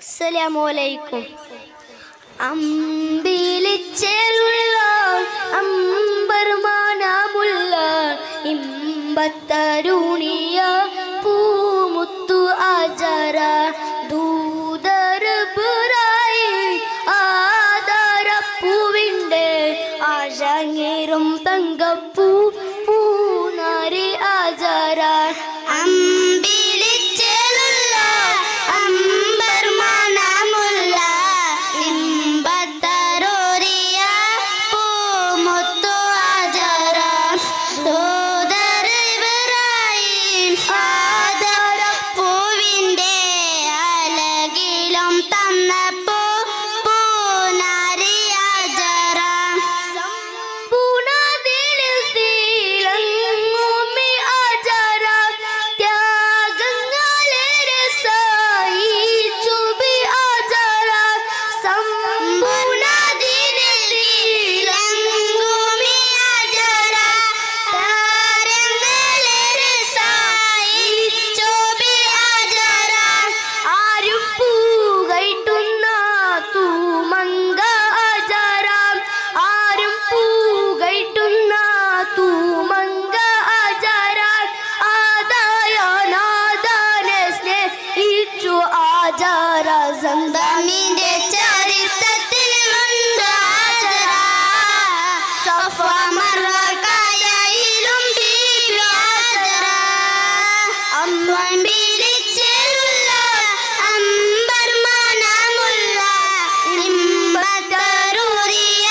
അസ്സലാമു അമ്പിളിച്ചേലുള്ള അമ്പർമാനമുള്ള ഇമ്പത്തരുണിയ പൂമുത്തു ആചാര ദൂതർപുറായി ആദരപ്പൂവിൻ്റെ ആശങ്ങേറും തങ്കപ്പൂ പൂനാരി ആചാര സംദമിന്റെ ചരിത്രത്തിൽ മറവാക്കായാലും അമ്പിളിച്ചേലുള്ള അമ്പർമാനമുള്ള ഇമ്പത്തരൂറിയ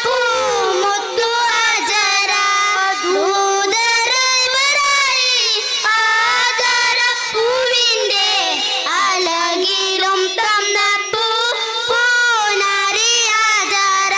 പൂമുത്തു ആചാര ദൂതർപുറായി ആദരപ്പൂവിൻ്റെ അലകിലും തന്നപ്പൂ പൂനാരി ആചാര.